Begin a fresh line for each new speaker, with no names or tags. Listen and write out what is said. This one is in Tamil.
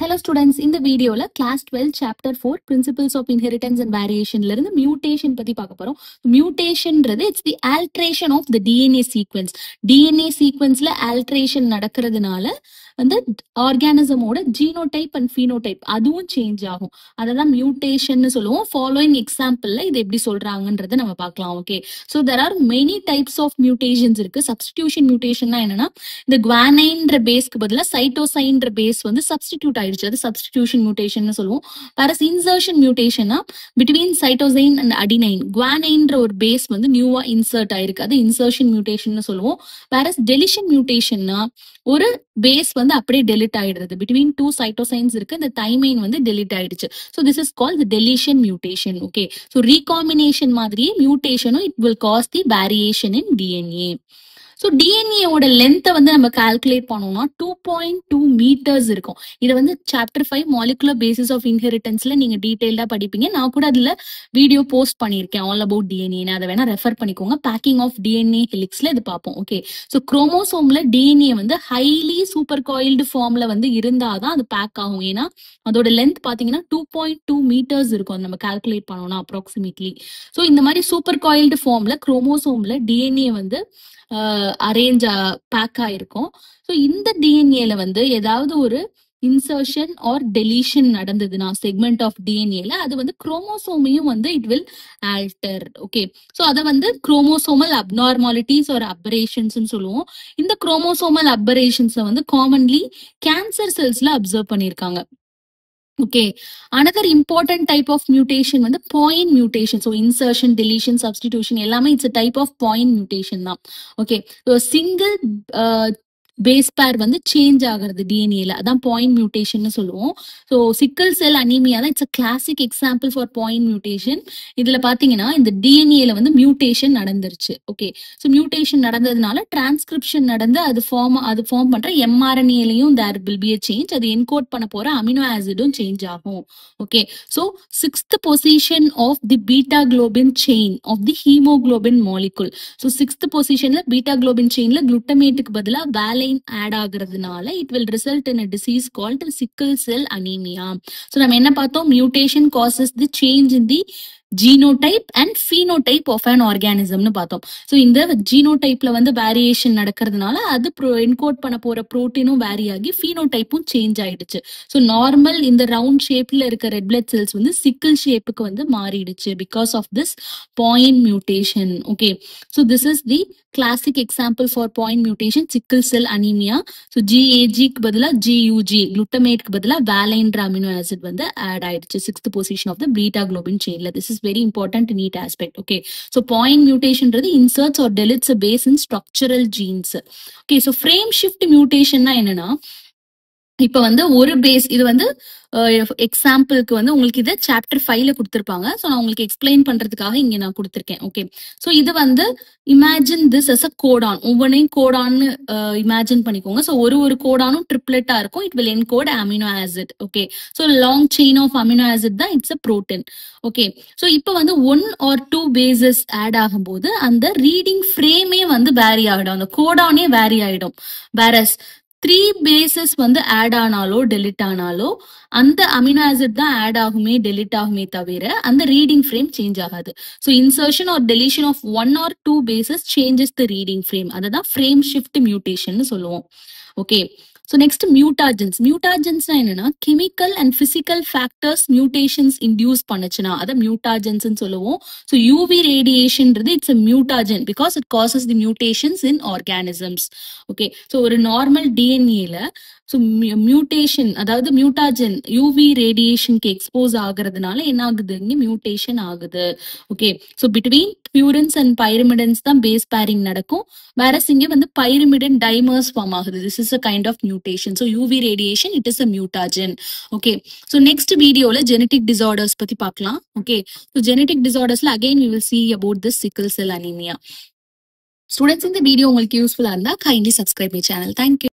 Hello students, in the video class 12 chapter 4 principles of inheritance and variation la irundhu mutation பத்தி பார்க்க போறோம். Mutation ன்றது it's the alteration of the DNA sequence. DNA sequence ல alteration நடக்கிறதுனால வந்து ஆர்கானிசம் ஓட ஜீனோடைப் அண்ட் ஃபீனோடைப் அதுவும் சேஞ்ச் ஆகும். அததான் மியூட்டேஷன் சொல்லுவோம். ஃபாலோயிங் எக்ஸாம்பிள்ல இது எப்படி சொல்றாங்கன்றத நம்ம பார்க்கலாம். Okay, so there are many types of mutations இருக்கு. சப்ஸ்டிடியூஷன் மியூட்டேஷன்னா என்னன்னா, இந்த குவானைன்ற பேஸ்க்கு பதிலாக சைட்டோசைன்ற பேஸ் வந்து சப்ஸ்டிடியூட் ஆயிடுச்சு, அது சப்ஸ்டிடியூஷன் மியூட்டேஷன் சொல்லுவோம். வேற இன்சர்ஷன் மியூட்டேஷன்னா பிட்வீன் சைட்டோசைன் அண்ட் அடினைன் குவானைன்ற ஒரு பேஸ் வந்து நியூவா இன்சர்ட் ஆயிருக்கு, அது இன்சர்ஷன் மியூட்டேஷன் சொல்லுவோம். வேற டெலிஷன் மியூட்டேஷன்னா ஒரு பேஸ் வந்து அப்படியே டெலிட் ஆயிடுறது. பிட்வீன் டூ சைட்டோசைன்ஸ் இருக்கு, இந்த தைமைன் வந்து டெலிட் ஆயிடுச்சு. So this is called deletion mutation. Okay, so recombination மாதிரியே மியூட்டேஷனும் it will cause the variation in DNA. So டிஎன்ஏவோட லென்த்தை வந்து நம்ம கால்குலேட் பண்ணோம்னா 2.2 meters இருக்கும். இதை வந்து சாப்டர் 5 மாலிகுலர் பேசிஸ் ஆஃப் இன்ஹெரிட்டன்ஸ்ல நீங்க டீடைல்டா படிப்பீங்க. நான் கூட அதுல வீடியோ போஸ்ட் பண்ணியிருக்கேன், ஆல் அபவுட் டிஎன்ஏ. அதை வேணா ரெஃபர் பண்ணிக்கோங்க. பேக்கிங் ஆஃப் டிஎன்ஏ ஹெலிக்ஸ்ல இது பார்ப்போம். ஓகே, ஸோ குரோமோசோம்ல டிஎன்ஏ வந்து ஹைலி சூப்பர் காயில்டு ஃபார்ம்ல வந்து இருந்தாதான் அது பேக் ஆகும். ஏன்னா அதோட லென்த் பாத்தீங்கன்னா 2.2 meters இருக்கும். அது நம்ம கால்குலேட் பண்ணோம்னா அப்ராக்சிமேட்லி. ஸோ இந்த மாதிரி சூப்பர் காயில்டு ஃபார்ம்ல குரோமோசோம்ல டிஎன்ஏ வந்து அரேஞ்ச் பேக் ஆயிருக்கும். ஸோ இந்த டிஎன்ஏல வந்து ஏதாவது ஒரு இன்சர்ஷன் ஆர் டெலிஷன் நடந்ததுன்னா செக்மெண்ட் ஆஃப் டிஎன்ஏல அது வந்து குரோமோசோமையும் வந்து it will alter. Okay, so அதை வந்து குரோமோசோமல் அப்நார்மாலிட்டிஸ் ஒரு அபரேஷன்ஸ் சொல்லுவோம். இந்த குரோமோசோமல் அபரேஷன்ஸை வந்து காமன்லி கேன்சர் செல்ஸ்ல அப்சர்வ் பண்ணியிருக்காங்க. Okay, another important type of mutation வந்து point mutation. So insertion, deletion, substitution எல்லாமே it's a type of point mutation தான். Okay, so single base pair வந்து சேஞ்ச் ஆகிறது டிஎன்ஏல, அதான் பாயிண்ட் மியூட்டேஷன் சொல்லுவோம். ஸோ சிக்கல் செல் அனீமியா தான் it's a classic example for point mutation. இதுல பாத்தீங்கன்னா இந்த டிஎன்ஏல வந்து மியூட்டேஷன் நடந்துருச்சு. ஓகே, ஸோ மியூட்டேஷன் நடந்ததுனால டிரான்ஸ்கிரிப்ஷன் நடந்து அது ஃபார்ம் பண்ற எம்ஆர்என்ஏலையும் there will be a change. அது என்கோட் பண்ண போற அமினோ ஆசிடும் சேஞ்ச் ஆகும். Okay, so 6th position of the beta globin chain of the haemoglobin molecule. So 6th பொசிஷன்ல பீட்டா குளோபின் செயின்ல குளுட்டமேட்டுக்கு பதிலா வேலைன் ஆட் ஆகுறதுனால it will result in a disease called sickle cell anemia. So நம்ம என்ன பார்த்தோம், mutation causes the change in the genotype and phenotype of an ஆர்கானிசம்னு பார்த்தோம். ஸோ இந்த ஜீனோடைப்ல வந்து வேரியேஷன் நடக்கிறதுனால அது என்கோட் பண்ண போற புரோட்டீனும் வேரி ஆகி ஃபீனோடைப்பும் சேஞ்ச் ஆயிடுச்சு. ஸோ நார்மல் இந்த ரவுண்ட் ஷேப்ல இருக்க ரெட் பிளட் செல்ஸ் வந்து சிக்கிள் ஷேப்புக்கு வந்து மாறிடுச்சு because of this point mutation. Okay, so this is the classic example for point mutation, sickle cell anaemia. So ஜிஏஜிக்கு பதிலாக ஜியூஜி, குளுட்டமேட்க்கு பதிலாக வேலைன்ற அமினோ ஆசிட் வந்து ஆட் ஆயிடுச்சு 6th position of the beta globin செயின்ல. This is very important neat aspect. Okay, so point mutation ன்றது inserts or deletes a base in structural genes. Okay, so frame shift mutation னா என்னன்னா, இப்ப வந்து ஒரு பேஸ் இது வந்து எக்ஸாம்பிளுக்கு வந்து உங்களுக்கு இதை சாப்டர் 5ல கொடுத்துருப்பாங்க. ஸோ நான் உங்களுக்கு எக்ஸ்பிளைன் பண்றதுக்காக இங்க நான் கொடுத்துருக்கேன். ஓகே, ஸோ இது வந்து imagine this as a codon, ஒவ்வொன்றையும் கோடான்னு இமேஜின் பண்ணிக்கோங்க. ஸோ ஒரு கோடானும் ட்ரிப்ளெட்டா இருக்கும். It will encode amino acid. Okay, so long chain of amino acid தான் it's a protein. Okay, so இப்போ வந்து 1 or 2 பேசஸ் ஆட் ஆகும்போது அந்த ரீடிங் ஃப்ரேமே வந்து வேரி ஆகிடும், அந்த கோடானே வேரி ஆகிடும். வேரஸ் 3 பேசஸ் வந்து ஆட் ஆனாலோ டெலிட் ஆனாலோ அந்த அமினோ ஆசிட் தான் ஆட் ஆகுமே டெலிட் ஆகுமே தவிர அந்த ரீடிங் ஃப்ரேம் சேஞ்ச் ஆகாது. So insertion or deletion of 1 or 2 bases changes the reading frame, அதை தான் ஃப்ரேம் ஷிஃப்ட் மியூட்டேஷன் சொல்லுவோம். Okay, so next mutagens. மியூட்டாஜன்ஸ்னா என்னன்னா, chemical and physical factors mutations induce பண்ணுச்சுன்னா அதை மியூட்டாஜன்ஸ் சொல்லுவோம். ஸோ யூவி ரேடியேஷன்றது it's a மியூட்டாஜன் because it causes the mutations in organisms. Okay, so ஒரு நார்மல் டிஎன்ஏல ஸோ மியூட்டேஷன் அதாவது மியூட்டாஜன் யூவி ரேடியேஷனுக்கு எக்ஸ்போஸ் ஆகுறதுனால என்ன ஆகுது, இங்க மியூட்டேஷன் ஆகுது. Okay, so between purines and pyrimidines தான் பேஸ் பேரிங் நடக்கும். வேற இங்க வந்து பைரிமிடன் டைமர்ஸ் ஃபார்ம் ஆகுது. This is a kind of mutation. So UV radiation, it is a mutagen. Okay, so next video la genetic disorders பத்தி பார்க்கலாம். Okay, so genetic disorders la again we will see about this sickle cell anemia. Students, இந்த வீடியோ உங்களுக்கு யூஸ்ஃபுல்லா இருந்தா kindly subscribe my channel. Thank you.